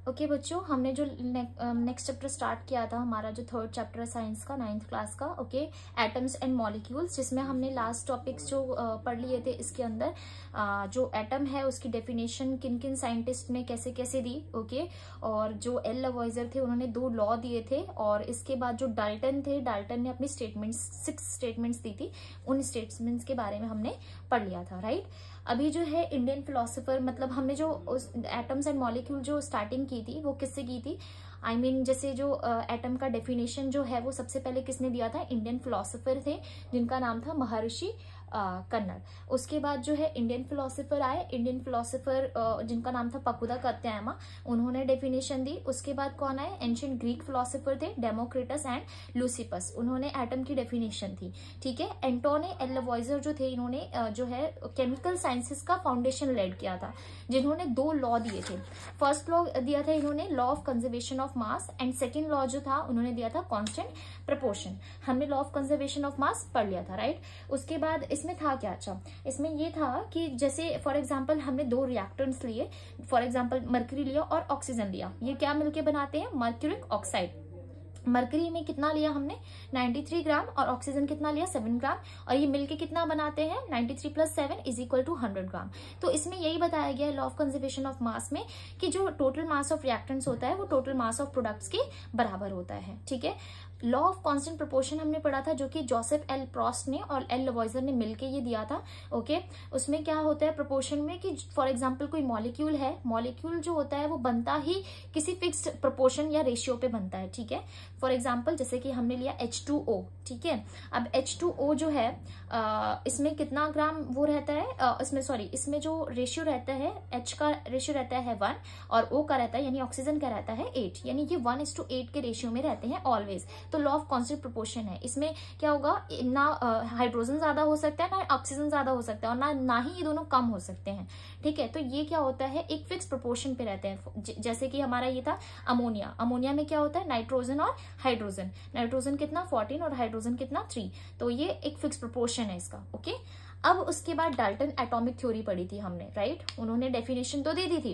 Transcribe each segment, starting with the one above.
Okay बच्चों, हमने जो नेक्स्ट चैप्टर स्टार्ट किया था, हमारा जो थर्ड चैप्टर है साइंस का, 9th क्लास का, ओके, एटम्स एंड मॉलिक्यूल्स, जिसमें हमने लास्ट टॉपिक्स जो पढ़ लिए थे। इसके अंदर जो एटम है उसकी डेफिनेशन किन किन साइंटिस्ट ने कैसे कैसे दी, ओके, और जो एल लवॉइजर थे उन्होंने 2 लॉ दिए थे, और इसके बाद जो डाल्टन थे, डाल्टन ने अपनी स्टेटमेंट्स 6 स्टेटमेंट्स दी थी, उन स्टेटमेंट्स के बारे में हमने पढ़ लिया था, राइट। अभी जो है इंडियन फिलोसोफर, मतलब हमने जो एटम्स एंड मॉलिक्यूल जो स्टार्टिंग की थी वो किससे की थी, आई मीन जैसे जो एटम का डेफिनेशन जो है वो सबसे पहले किसने दिया था, इंडियन फिलोसोफर थे जिनका नाम था महर्षि कन्नड़। उसके बाद जो है इंडियन फिलोसोफर आए, इंडियन फिलोसोफर जिनका नाम था पकुदा कत्यायमा, उन्होंने डेफिनेशन दी। उसके बाद कौन आए, एंशिएंट ग्रीक फिलोसोफर थे डेमोक्रिटस एंड लुसिपस, उन्होंने एटम की डेफिनेशन थी, ठीक है। एंटोनी एल लवॉइजर जो थे, इन्होंने जो है केमिकल साइंसेस का फाउंडेशन लेड किया था, जिन्होंने 2 लॉ दिए थे। फर्स्ट लॉ दिया था इन्होंने law of conservation of mass, and second law जो था उन्होंने दिया था कांस्टेंट प्रपोर्शन। हमने law of conservation of mass पढ़ लिया था, राइट। उसके बाद इसमें था क्या, अच्छा इसमें ये था कि जैसे फॉर एग्जांपल हमने 2 रिएक्टेंट्स लिए, फॉर एग्जांपल मर्क्यूरी लिया और ऑक्सीजन लिया, ये क्या मिलके बनाते हैं, मर्क्यूरिक ऑक्साइड। मरकरी में कितना लिया हमने, 93 ग्राम, और ऑक्सीजन कितना लिया, 7 ग्राम, और ये मिलके कितना बनाते हैं, 93 + 7 = 100 ग्राम। तो इसमें यही बताया गया है law of conservation of mass में कि जो टोटल मास ऑफ रिएक्टेंट्स होता है वो टोटल मास ऑफ प्रोडक्ट्स के बराबर होता है, ठीक है। लॉ ऑफ कांस्टेंट प्रोपोर्शन हमने पढ़ा था, जो कि जोसेफ एल प्रॉस्ट ने और एल लवॉइजर ने मिलके ये दिया था, ओके। उसमें क्या होता है प्रोपोर्शन में कि फॉर एग्जांपल कोई मॉलिक्यूल है, मॉलिक्यूल जो होता है वो बनता ही किसी फिक्स्ड प्रोपोर्शन या रेशियो पे बनता है, ठीक है। फॉर एग्जाम्पल जैसे कि हमने लिया H2O, ठीक है। अब H2O जो है इसमें कितना ग्राम वो रहता है, इसमें जो रेशियो रहता है, H का रेशियो रहता है 1 और O का रहता है, यानी ऑक्सीजन का रहता है 8, यानी ये 1:8 के रेशियो में रहते हैं ऑलवेज। तो लॉ ऑफ कांस्टेंट प्रोपोर्शन है। इसमें क्या होगा, ना हाइड्रोजन ज्यादा हो सकता है, ना ऑक्सीजन ज्यादा हो सकता है, और ना ही ये दोनों कम हो सकते हैं, ठीक है। तो ये क्या होता है, एक फिक्स प्रोपोर्शन पे रहते हैं। जैसे कि हमारा ये था अमोनिया, अमोनिया में क्या होता है, नाइट्रोजन और हाइड्रोजन, नाइट्रोजन कितना 14 और हाइड्रोजन कितना 3, तो ये एक फिक्स प्रोपोर्शन है इसका, ओके। अब उसके बाद डाल्टन एटॉमिक थ्योरी पढ़ी थी हमने, राइट। उन्होंने डेफिनेशन तो दे दी थी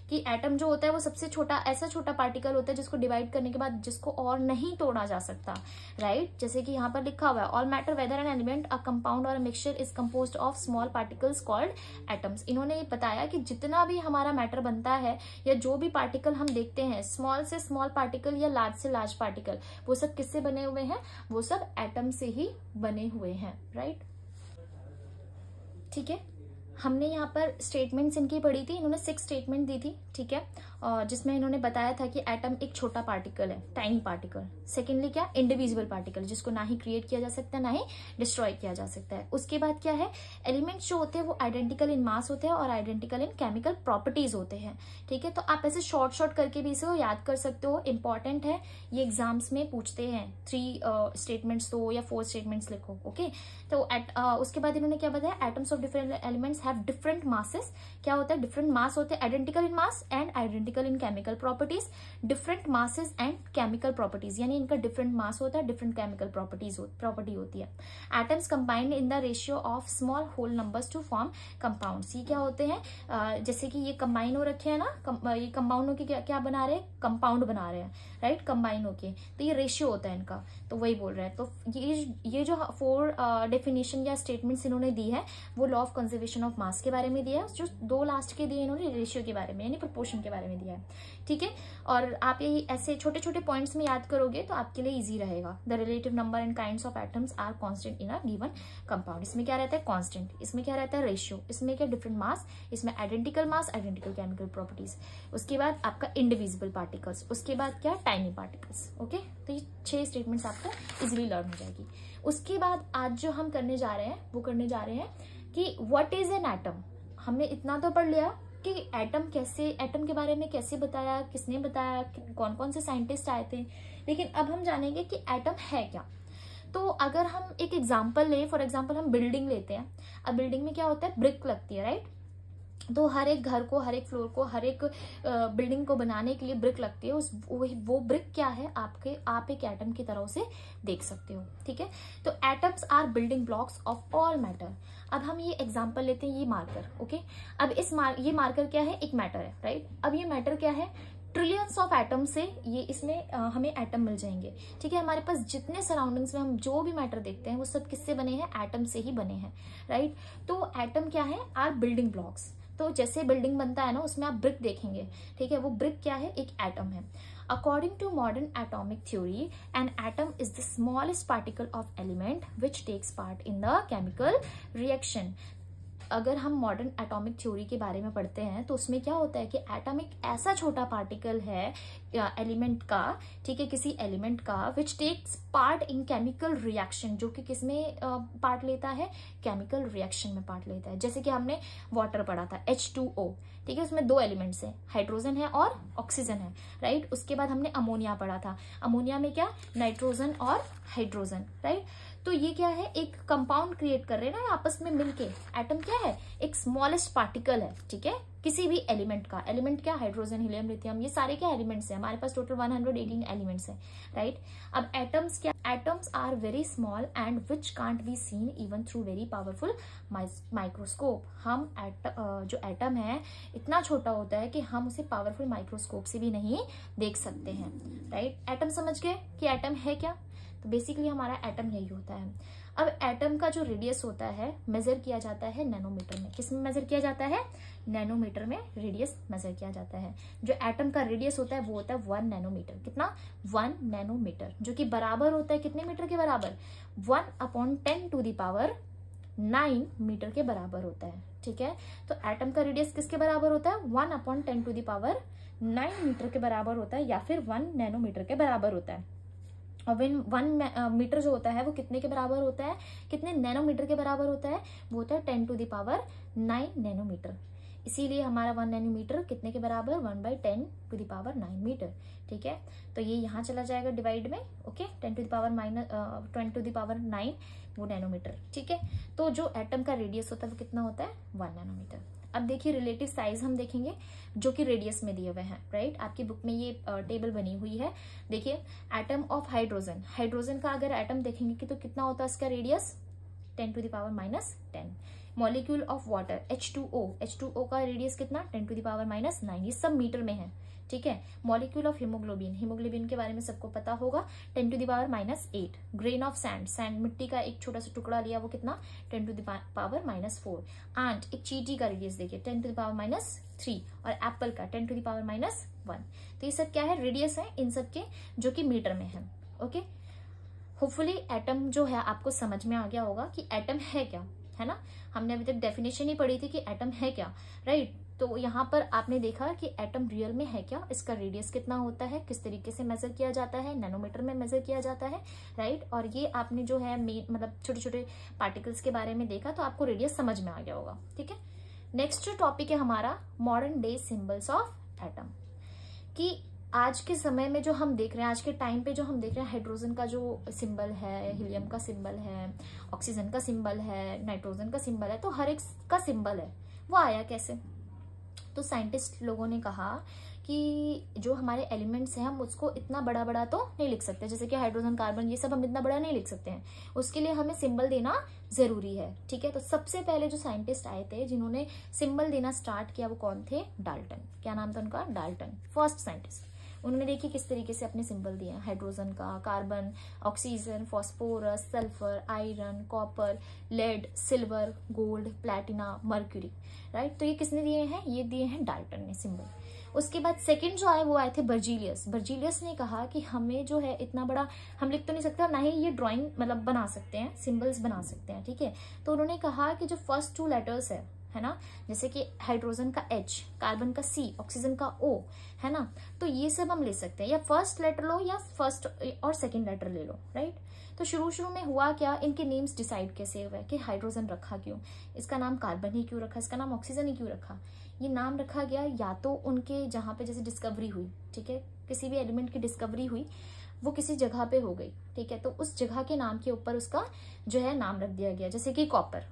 कि एटम जो होता है वो सबसे छोटा, ऐसा छोटा पार्टिकल होता है जिसको डिवाइड करने के बाद जिसको और नहीं तोड़ा जा सकता, राइट। जैसे कि यहाँ पर लिखा हुआ है, all matter whether an element a compound और mixture is composed of small particles called atoms. इन्होंने बताया कि जितना भी हमारा मैटर बनता है या जो भी पार्टिकल हम देखते हैं, स्मॉल से स्मॉल पार्टिकल या लार्ज से लार्ज पार्टिकल, वो सब किससे बने हुए हैं, वो सब एटम से ही बने हुए हैं, राइट, ठीक है। हमने यहाँ पर स्टेटमेंट्स इनकी पढ़ी थी, इन्होंने 6 स्टेटमेंट दी थी, ठीक है, और जिसमें इन्होंने बताया था कि एटम एक छोटा पार्टिकल है, टाइनी पार्टिकल। सेकेंडली क्या, इंडिविजुअल पार्टिकल, जिसको ना ही क्रिएट किया जा सकता है ना ही डिस्ट्रॉय किया जा सकता है। उसके बाद क्या है, एलिमेंट्स जो होते हैं वो आइडेंटिकल इन मास होते हैं और आइडेंटिकल इन केमिकल प्रॉपर्टीज होते हैं, ठीक है। तो आप ऐसे शॉर्ट करके भी इसे याद कर सकते हो, इंपॉर्टेंट है, ये एग्जाम्स में पूछते हैं। 3 स्टेटमेंट्स दो या 4 स्टेटमेंट्स लिखो, ओके। तो उसके बाद इन्होंने क्या बताया, atoms of different elements have different masses, क्या होता है, डिफरेंट मास होते हैं, identical in mass and identical in chemical properties, different masses and chemical properties, यानी इनका डिफरेंट मास होता है, डिफरेंट केमिकल प्रॉपर्टी होती है। Atoms combined in the ratio of small whole numbers to form compounds. ये क्या होते हैं, जैसे कि ये कंबाइन हो रखे हैं ना, ये कंपाउंड होके क्या बना रहे हैं, कंपाउंड बना रहे हैं, राइट, कंबाइन होके, तो ये रेशियो होता है इनका, तो वही बोल रहे हैं। तो ये जो 4 डेफिनेशन या स्टेटमेंट्स इन्होंने दी है वो law of conservation of mass के बारे में दिया है, जो 2 लास्ट के दिए इन्होंने रेशियो के बारे में, यानी प्रोपोर्शन के बारे में दिया है, ठीक है। और आप यही ऐसे छोटे छोटे पॉइंट्स में याद करोगे तो आपके लिए इजी रहेगा। The relative number and kinds of atoms are constant in a given compound. इसमें क्या रहता है, कांस्टेंट, इसमें क्या रहता है, रेशियो, इसमें क्या डिफरेंट मास, इसमें आइडेंटिकल मास, आइडेंटिकल केमिकल प्रॉपर्टीज। उसके बाद आपका इंडिविजिबल पार्टिकल्स, उसके बाद क्या, टाइनी पार्टिकल्स, ओके। तो ये 6 स्टेटमेंट्स आपको इजिली लर्न हो जाएगी। उसके बाद आज जो हम करने जा रहे हैं वो करने जा रहे हैं कि व्हाट इज एन एटम। हमने इतना तो पढ़ लिया कि एटम के बारे में कैसे बताया, किसने बताया, कौन कौन से साइंटिस्ट आए थे, लेकिन अब हम जानेंगे कि एटम है क्या। तो अगर हम एक एग्जांपल लें, फॉर एग्जांपल हम बिल्डिंग लेते हैं। अब बिल्डिंग में क्या होता है, ब्रिक लगती है, राइट। तो हर एक घर को, हर एक फ्लोर को, हर एक बिल्डिंग को बनाने के लिए ब्रिक लगती है। वो ब्रिक क्या है, आप एक एटम की तरह उसे देख सकते हो, ठीक है। तो atoms are building blocks of all matter. अब हम ये एग्जांपल लेते हैं, ये मार्कर, ओके। अब ये मार्कर क्या है, एक मैटर है, राइट। अब ये मैटर क्या है, ट्रिलियंस ऑफ एटम से ये इसमें हमें एटम मिल जाएंगे। ठीक है, हमारे पास जितने सराउंडिंग्स में हम जो भी मैटर देखते हैं वो सब किससे बने हैं, एटम से ही बने हैं, राइट। तो एटम क्या है, आर बिल्डिंग ब्लॉक्स। तो जैसे बिल्डिंग बनता है ना, उसमें आप ब्रिक देखेंगे, ठीक है, वो ब्रिक क्या है, एक एटम है। According to modern atomic theory, an atom is the smallest particle of element which takes part in the chemical reaction. अगर हम मॉडर्न एटॉमिक थ्योरी के बारे में पढ़ते हैं तो उसमें क्या होता है कि एटम एक ऐसा छोटा पार्टिकल है एलिमेंट का, ठीक है, किसी एलिमेंट का, which takes part in chemical reaction, जो कि किसमें पार्ट लेता है, केमिकल रिएक्शन में पार्ट लेता है। जैसे कि हमने वाटर पढ़ा था H2O, ठीक है, उसमें 2 एलिमेंट्स हैं, हाइड्रोजन है और ऑक्सीजन है, राइट। उसके बाद हमने अमोनिया पढ़ा था, अमोनिया में क्या, नाइट्रोजन और हाइड्रोजन, राइट। तो ये क्या है, एक कंपाउंड क्रिएट कर रहे हैं ना आपस में मिलके। एटम क्या है, एक स्मॉलेस्ट पार्टिकल है, ठीक है, किसी भी एलिमेंट का। एलिमेंट क्या, हाइड्रोजन, हीलियम, लिथियम, ये सारे क्या एलिमेंट्स हैं, हमारे पास टोटल 118 एलिमेंट्स हैं, राइट। अब एटम्स क्या, atoms are very small and which can't be seen even through very powerful microscope. हम जो एटम है इतना छोटा होता है कि हम उसे पावरफुल माइक्रोस्कोप से भी नहीं देख सकते हैं, राइट। एटम समझ गए कि एटम है क्या, तो बेसिकली हमारा एटम यही होता है। अब एटम का जो रेडियस होता है मेजर किया जाता है नैनोमीटर में। किस में मेजर किया जाता है, नैनोमीटर में रेडियस मेजर किया जाता है। जो एटम का रेडियस होता है वो होता है 1 नैनोमीटर। कितना, 1 नैनोमीटर, जो कि बराबर होता है कितने मीटर के बराबर, 1/10⁹ मीटर के बराबर होता है, ठीक है। तो एटम का रेडियस किसके बराबर होता है, 1/10⁹ मीटर के बराबर होता है, या फिर 1 नैनोमीटर के बराबर होता है। और 1 मीटर जो होता है वो कितने के बराबर होता है, कितने नैनोमीटर के बराबर होता है, वो होता है 10⁹ नैनोमीटर। इसीलिए हमारा 1 नैनोमीटर कितने के बराबर, 1/10⁹ मीटर, ठीक है। तो ये यहाँ चला जाएगा डिवाइड में, ओके, 10⁻9 वो नैनोमीटर, ठीक है। तो जो एटम का रेडियस होता है वो कितना होता है, 1 नैनोमीटर। अब देखिए रिलेटिव साइज हम देखेंगे जो कि रेडियस में दिए हुए हैं, राइट। आपकी बुक में ये टेबल बनी हुई है, देखिए। एटम ऑफ हाइड्रोजन, हाइड्रोजन का अगर एटम देखेंगे कि तो कितना होता है इसका radius, 10⁻⁻10। Molecule of water H2O, H2O का रेडियस कितना, 10⁻⁹ ये सब मीटर में है, ठीक है। मॉलिक्यूल ऑफ हीमोग्लोबिन, हीमोग्लोबिन के बारे में सबको पता होगा, 10⁻⁻8। ग्रेन ऑफ सैंड, सैंड मिट्टी का एक छोटा सा टुकड़ा लिया, वो कितना, 10⁻⁻4। एंड एक चींटी का रेडियस देखिए 10⁻⁻3, और एप्पल का 10⁻⁻1। तो ये सब क्या है, रेडियस है इन सब के, जो कि मीटर में है, ओके। होपफुली एटम जो है आपको समझ में आ गया होगा कि एटम है क्या, है ना। हमने अभी तक डेफिनेशन ही पढ़ी थी कि एटम है क्या, राइट। तो यहाँ पर आपने देखा कि एटम रियल में है क्या, इसका रेडियस कितना होता है, किस तरीके से मेजर किया जाता है, नैनोमीटर में मेजर किया जाता है, राइट। और ये आपने जो है मतलब छोटे छोटे पार्टिकल्स के बारे में देखा, तो आपको रेडियस समझ में आ गया होगा, ठीक है। नेक्स्ट जो टॉपिक है हमारा, modern day symbols of atom. कि आज के समय में जो हम देख रहे हैं, आज के टाइम पे जो हम देख रहे हैं, हाइड्रोजन का जो सिंबल है, हीलियम का सिंबल है, ऑक्सीजन का सिंबल है, नाइट्रोजन का सिंबल है, तो हर एक का सिंबल है, वो आया कैसे। तो साइंटिस्ट लोगों ने कहा कि जो हमारे एलिमेंट्स हैं हम उसको इतना बड़ा बड़ा तो नहीं लिख सकते, जैसे कि हाइड्रोजन, कार्बन, ये सब हम इतना बड़ा नहीं लिख सकते हैं, उसके लिए हमें सिंबल देना जरूरी है, ठीक है। तो सबसे पहले जो साइंटिस्ट आए थे जिन्होंने सिंबल देना स्टार्ट किया, वो कौन थे, डाल्टन। क्या नाम था उनका, डाल्टन, फर्स्ट साइंटिस्ट। उन्होंने देखिए किस तरीके से अपने सिंबल दिए हैं, हाइड्रोजन का, carbon, oxygen, phosphorus, sulphur, iron, copper, lead, silver, gold, platina, mercury, right. तो ये किसने दिए हैं, ये दिए हैं डाल्टन ने सिंबल। उसके बाद सेकंड जो आए वो आए थे बर्जीलियस। बर्जीलियस ने कहा कि हमें जो है इतना बड़ा हम लिख तो नहीं सकते, ना ही ये ड्राइंग मतलब बना सकते हैं, सिंबल्स बना सकते हैं, ठीक है। तो उन्होंने कहा कि जो फर्स्ट 2 लेटर्स है ना, जैसे कि हाइड्रोजन का H, कार्बन का C, ऑक्सीजन का O, है ना, तो ये सब हम ले सकते हैं, या फर्स्ट लेटर लो या फर्स्ट और सेकंड लेटर ले लो, राइट। तो शुरू में हुआ क्या, इनके नेम्स डिसाइड कैसे हुए कि हाइड्रोजन रखा क्यों, इसका नाम कार्बन ही क्यों रखा, इसका नाम ऑक्सीजन ही क्यों रखा। ये नाम रखा गया या तो उनके जहाँ पे जैसे डिस्कवरी हुई, ठीक है, किसी भी एलिमेंट की डिस्कवरी हुई, वो किसी जगह पे हो गई, ठीक है, तो उस जगह के नाम के ऊपर उसका जो है नाम रख दिया गया। जैसे कि कॉपर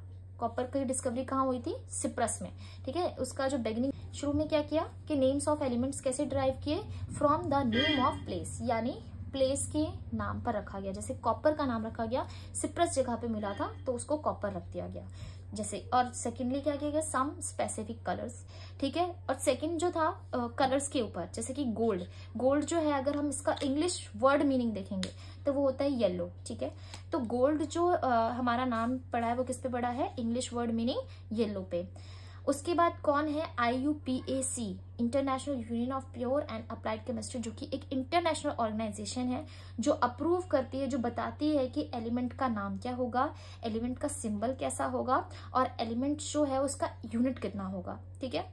की डिस्कवरी कहाँ हुई थी, सिप्रस में, ठीक है। उसका जो बिगिनिंग शुरू में क्या किया कि नेम्स ऑफ एलिमेंट्स कैसे ड्राइव किए, from the name of place, यानी प्लेस के नाम पर रखा गया। जैसे कॉपर का नाम रखा गया, सिप्रस जगह पे मिला था तो उसको कॉपर रख दिया गया। जैसे, और सेकेंडली क्या किया गया, सम स्पेसिफिक कलर्स, ठीक है। और सेकंड जो था कलर्स के ऊपर, जैसे कि गोल्ड, गोल्ड जो है अगर हम इसका इंग्लिश वर्ड मीनिंग देखेंगे तो वो होता है येलो, ठीक है। तो गोल्ड जो हमारा नाम पड़ा है वो किस पे पड़ा है, इंग्लिश वर्ड मीनिंग येलो पे। उसके बाद कौन है, IUPAC, international union of pure and applied chemistry, जो कि एक इंटरनेशनल ऑर्गेनाइजेशन है जो अप्रूव करती है, जो बताती है कि एलिमेंट का नाम क्या होगा, एलिमेंट का सिंबल कैसा होगा, और एलिमेंट जो है उसका यूनिट कितना होगा, ठीक है।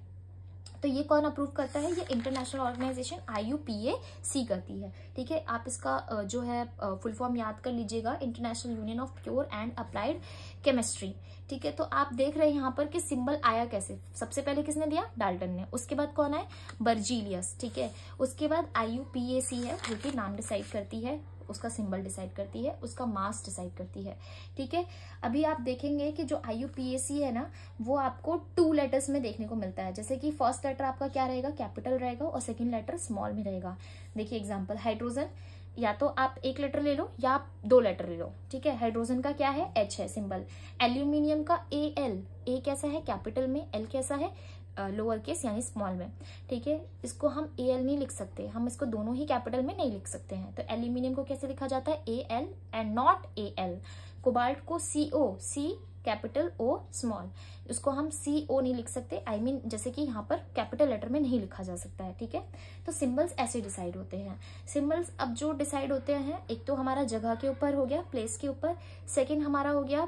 तो ये कौन अप्रूव करता है, ये इंटरनेशनल ऑर्गेनाइजेशन IUPAC करती है, ठीक है। आप इसका जो है फुल फॉर्म याद कर लीजिएगा, international union of pure and applied chemistry, ठीक है। तो आप देख रहे हैं यहाँ पर कि सिंबल आया कैसे, सबसे पहले किसने दिया, डाल्टन ने, उसके बाद कौन है, बर्जीलियस, ठीक है। उसके बाद IUPAC है जो कि नाम डिसाइड करती है, उसका सिंबल डिसाइड करती है, उसका मास डिसाइड करती है, ठीक है। अभी आप देखेंगे कि जो IUPAC है ना, वो आपको 2 लेटर्स में देखने को मिलता है, जैसे कि फर्स्ट लेटर आपका क्या रहेगा, कैपिटल रहेगा, और सेकंड लेटर स्मॉल में रहेगा। देखिए एग्जांपल, हाइड्रोजन, या तो आप 1 लेटर ले लो या आप 2 लेटर ले लो, ठीक है। हाइड्रोजन का क्या है, H है सिंबल। एल्यूमिनियम का AL, A कैसा है कैपिटल में, L कैसा है लोअर केस यानी स्मॉल में, ठीक है। इसको हम AL नहीं लिख सकते, हम इसको दोनों ही कैपिटल में नहीं लिख सकते हैं। तो एल्यूमिनियम को कैसे लिखा जाता है, AL and not AL। Cobalt को CO, C capital O small, इसको हम CO नहीं लिख सकते, I mean जैसे कि यहाँ पर कैपिटल लेटर में नहीं लिखा जा सकता है, ठीक है। तो सिंबल्स ऐसे डिसाइड होते हैं। सिंबल्स अब जो डिसाइड होते हैं, एक तो हमारा जगह के ऊपर हो गया, प्लेस के ऊपर, सेकेंड हमारा हो गया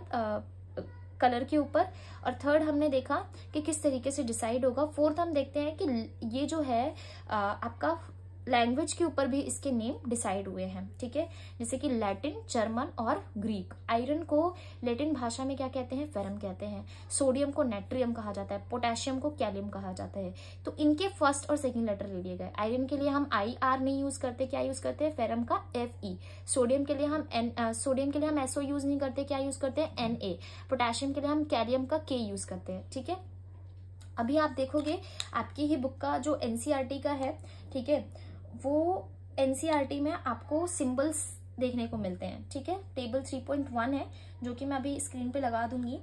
कलर के ऊपर, और थर्ड हमने देखा कि किस तरीके से डिसाइड होगा। फोर्थ हम देखते हैं कि ये जो है आपका लैंग्वेज के ऊपर भी इसके नेम डिसाइड हुए हैं, ठीक है। जैसे कि लैटिन, जर्मन और ग्रीक। आयरन को लैटिन भाषा में क्या कहते हैं, फेरम कहते हैं। सोडियम को नेट्रियम कहा जाता है, पोटेशियम को कैलियम कहा जाता है। तो इनके फर्स्ट और सेकंड लेटर ले लिए गए। आयरन के लिए हम IR नहीं यूज करते, क्या यूज करते हैं, फेरम का FE। सोडियम के लिए हम SO यूज नहीं करते, क्या यूज करते हैं, Na। पोटेशियम के लिए हम कैलियम का K यूज करते हैं, ठीक है। अभी आप देखोगे आपकी ही बुक का जो NCERT का है, ठीक है, वो NCERT में आपको सिंबल्स देखने को मिलते हैं, ठीक है। टेबल 3.1 है जो कि मैं अभी स्क्रीन पे लगा दूंगी।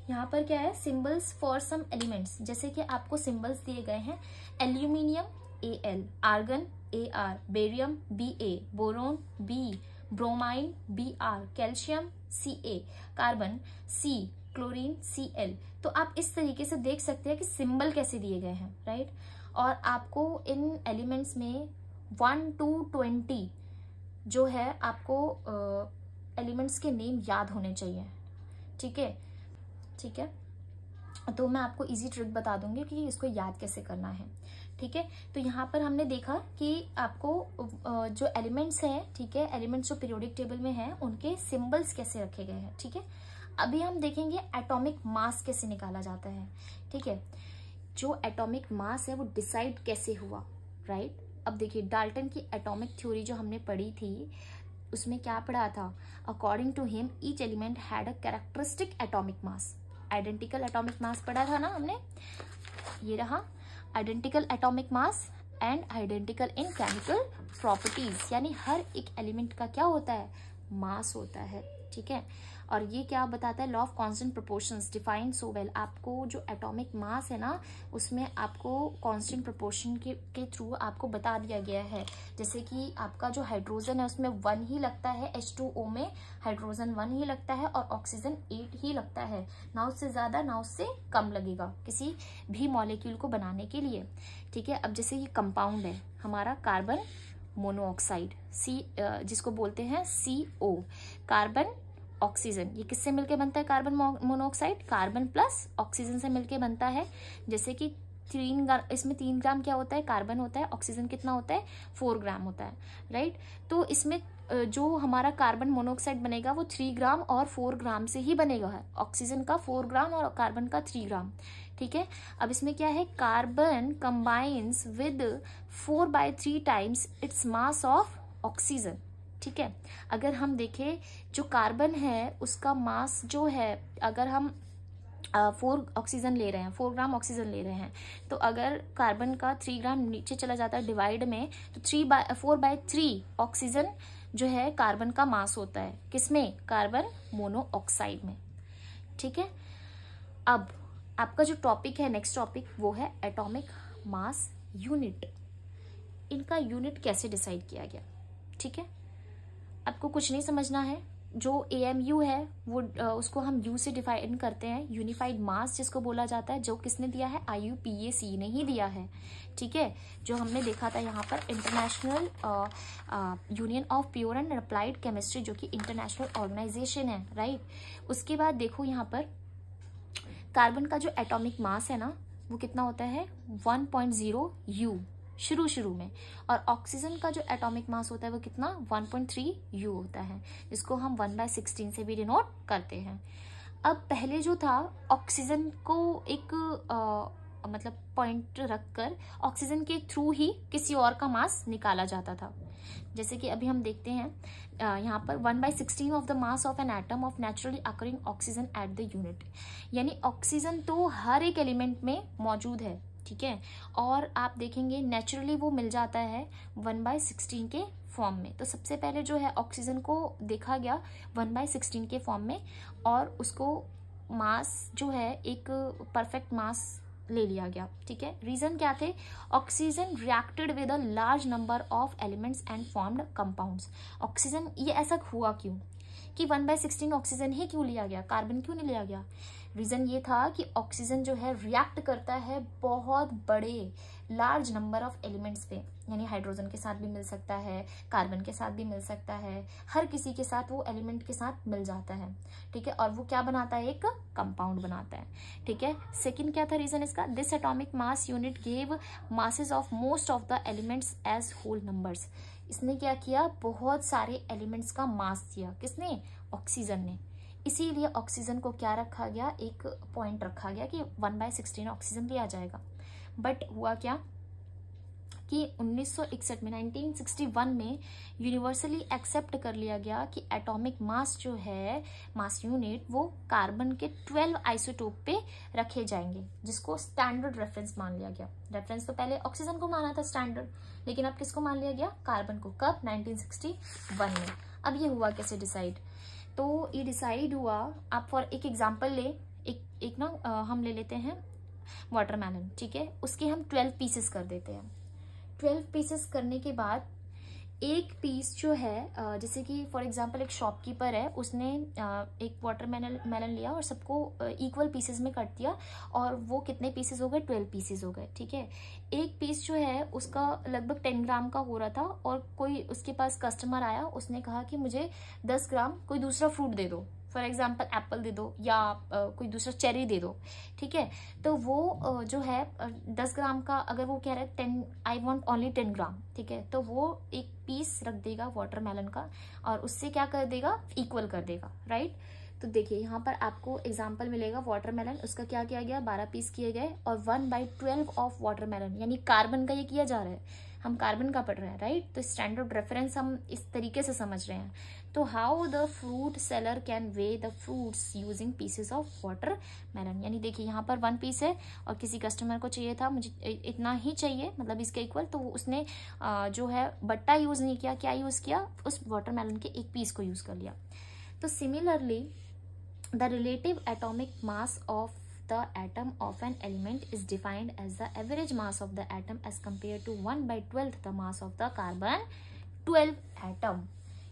यहाँ पर क्या है, सिंबल्स फॉर सम एलिमेंट्स, जैसे कि आपको सिंबल्स दिए गए हैं, aluminium AL, argon AR, barium BA, boron B, bromine BR, calcium CA, carbon C, chlorine CL। तो आप इस तरीके से देख सकते हैं कि सिंबल कैसे दिए गए हैं, राइट। और आपको इन एलिमेंट्स में 1 to 20 जो है आपको एलिमेंट्स के नेम याद होने चाहिए, ठीक है, ठीक है। तो मैं आपको इजी ट्रिक बता दूंगी कि इसको याद कैसे करना है, ठीक है। तो यहाँ पर हमने देखा कि आपको जो एलिमेंट्स हैं, ठीक है, एलिमेंट्स जो पीरियोडिक टेबल में हैं उनके सिंबल्स कैसे रखे गए हैं, ठीक है। अभी हम देखेंगे एटॉमिक मास कैसे निकाला जाता है, ठीक है। जो एटॉमिक मास है वो डिसाइड कैसे हुआ, राइट। अब देखिए डाल्टन की एटॉमिक थ्योरी जो हमने पढ़ी थी उसमें क्या पढ़ा था, according to him each element had a characteristic atomic mass. Identical atomic mass पढ़ा था ना हमने, ये रहा identical atomic mass and identical in chemical properties, यानी हर एक एलिमेंट का क्या होता है, मास होता है, ठीक है। और ये क्या बताता है, law of constant proportions define so well. आपको जो एटॉमिक मास है ना उसमें आपको कांस्टेंट प्रोपोर्शन के थ्रू आपको बता दिया गया है। जैसे कि आपका जो हाइड्रोजन है उसमें 1 ही लगता है, H2O में हाइड्रोजन 1 ही लगता है और ऑक्सीजन 8 ही लगता है, ना उससे ज्यादा ना उससे कम लगेगा किसी भी मॉलिक्यूल को बनाने के लिए, ठीक है। अब जैसे ये कंपाउंड है हमारा कार्बन मोनोऑक्साइड, जिसको बोलते हैं CO, कार्बन ऑक्सीजन, ये किससे मिलके बनता है, carbon monoxide carbon plus oxygen से मिलके बनता है। जैसे कि इसमें 3 ग्राम क्या होता है, कार्बन होता है, ऑक्सीजन कितना होता है, 4 ग्राम होता है, राइट। तो इसमें जो हमारा कार्बन मोनोऑक्साइड बनेगा वो 3 ग्राम और 4 ग्राम से ही बनेगा, है ऑक्सीजन का 4 ग्राम और कार्बन का 3 ग्राम, ठीक है। अब इसमें क्या है, carbon combines with 4/3 times its mass of oxygen, ठीक है। अगर हम देखें जो कार्बन है उसका मास जो है, अगर हम 4 ऑक्सीजन ले रहे हैं, 4 ग्राम ऑक्सीजन ले रहे हैं, तो अगर कार्बन का 3 ग्राम नीचे चला जाता है डिवाइड में, तो 4/3 ऑक्सीजन जो है कार्बन का मास होता है, किसमें, कार्बन मोनोऑक्साइड में, ठीक है। अब आपका जो टॉपिक है, नेक्स्ट टॉपिक, वो है एटॉमिक मास यूनिट। इनका यूनिट कैसे डिसाइड किया गया, ठीक है। आपको कुछ नहीं समझना है, जो AMU है वो उसको हम U से डिफाइन करते हैं, यूनिफाइड मास जिसको बोला जाता है, जो किसने दिया है, IUPAC ने ही दिया है, ठीक है। जो हमने देखा था यहाँ पर international union of pure and applied chemistry, जो कि इंटरनेशनल ऑर्गेनाइजेशन है, राइट। उसके बाद देखो यहाँ पर कार्बन का जो एटॉमिक मास है ना, वो कितना होता है, 1.0 U शुरू में, और ऑक्सीजन का जो एटॉमिक मास होता है वो कितना, 1.3 U होता है, जिसको हम 1/16 से भी डिनोट करते हैं। अब पहले जो था, ऑक्सीजन को एक मतलब पॉइंट रखकर ऑक्सीजन के थ्रू ही किसी और का मास निकाला जाता था। जैसे कि अभी हम देखते हैं यहाँ पर 1/16 of the mass of an atom of naturally occurring oxygen at the unit, यानी ऑक्सीजन तो हर एक एलिमेंट में मौजूद है, ठीक है, और आप देखेंगे नेचुरली वो मिल जाता है 1/16 के फॉर्म में। तो सबसे पहले जो है ऑक्सीजन को देखा गया 1/16 के फॉर्म में, और उसको मास जो है एक परफेक्ट मास ले लिया गया, ठीक है। रीजन क्या थे, oxygen reacted with a large number of elements and formed compounds. Oxygen, ये ऐसा हुआ क्यों कि 1/16 ऑक्सीजन ही क्यों लिया गया, कार्बन क्यों नहीं लिया गया? रीजन ये था कि ऑक्सीजन जो है रिएक्ट करता है बहुत बड़े लार्ज नंबर ऑफ एलिमेंट्स पे, यानी हाइड्रोजन के साथ भी मिल सकता है, कार्बन के साथ भी मिल सकता है, हर किसी के साथ वो एलिमेंट के साथ मिल जाता है, ठीक है, और वो क्या बनाता है, एक कंपाउंड बनाता है, ठीक है। सेकंड क्या था रीजन इसका, this atomic mass unit gave masses of most of the elements as whole numbers. इसने क्या किया, बहुत सारे एलिमेंट्स का मास दिया, किसने, ऑक्सीजन ने। इसीलिए ऑक्सीजन को क्या रखा गया, एक पॉइंट रखा गया कि 1/16 ऑक्सीजन लिया जाएगा। बट हुआ क्या कि 1961 में 1961 में यूनिवर्सली एक्सेप्ट कर लिया गया कि एटॉमिक मास जो है, मास यूनिट, वो कार्बन के 12 आइसोटोप पे रखे जाएंगे, जिसको स्टैंडर्ड रेफरेंस मान लिया गया। रेफरेंस तो पहले ऑक्सीजन को माना था स्टैंडर्ड, लेकिन अब किसको मान लिया गया, कार्बन को। कब, 1961 में। अब ये हुआ कैसे डिसाइड, तो ये डिसाइड हुआ, आप फॉर एक एग्जांपल ले, एक ना हम ले लेते हैं वाटरमेलन, ठीक है, उसके हम 12 पीसेस कर देते हैं। 12 पीसेस करने के बाद एक पीस जो है, जैसे कि फॉर एग्जांपल एक शॉपकीपर है, उसने एक वाटरमेलन लिया और सबको इक्वल पीसेस में कट दिया, और वो कितने पीसेस हो गए, 12 पीसेस हो गए, ठीक है। एक पीस जो है उसका लगभग 10 ग्राम का हो रहा था, और कोई उसके पास कस्टमर आया, उसने कहा कि मुझे 10 ग्राम कोई दूसरा फ्रूट दे दो, फॉर एग्जाम्पल एप्पल दे दो, या कोई दूसरा चेरी दे दो, ठीक है। तो वो जो है 10 ग्राम का, अगर वो कह रहा है 10, आई वॉन्ट ओनली 10 ग्राम, ठीक है, तो वो एक पीस रख देगा वाटरमेलन का, और उससे क्या कर देगा, इक्वल कर देगा, राइट। तो देखिए यहाँ पर आपको एग्जाम्पल मिलेगा, वाटरमेलन, उसका क्या किया गया, 12 पीस किए गए, और 1/12 ऑफ वाटरमेलन, यानी कार्बन का ये किया जा रहा है, हम कार्बन का पढ़ रहे हैं, राइट। तो स्टैंडर्ड रेफरेंस हम इस तरीके से समझ रहे हैं। तो how the fruit seller can way the fruits using pieces of watermelon, यानी देखिए यहाँ पर 1 पीस है, और किसी कस्टमर को चाहिए था, मुझे इतना ही चाहिए, मतलब इसके इक्वल, तो उसने जो है बट्टा यूज नहीं किया, क्या यूज किया, उस वाटरमेलन के एक पीस को यूज कर लिया। तो similarly the relative atomic mass of the atom of an element is defined as the average mass of the atom as compared to 1/12 the mass of the carbon 12 atom,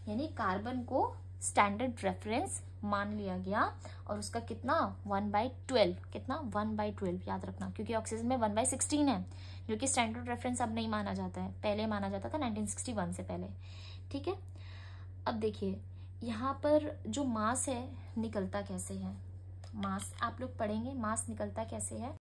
यानी carbon को standard reference मान लिया गया, और उसका कितना, 1/12, कितना, 1/12 याद रखना, क्योंकि ऑक्सीजन में 1/16 है, जो कि स्टैंडर्ड रेफरेंस अब नहीं माना जाता है, पहले माना जाता था 1961 से पहले, ठीक है। अब देखिए यहाँ पर जो मास है निकलता कैसे है, मास आप लोग पढ़ेंगे, मास निकलता कैसे है।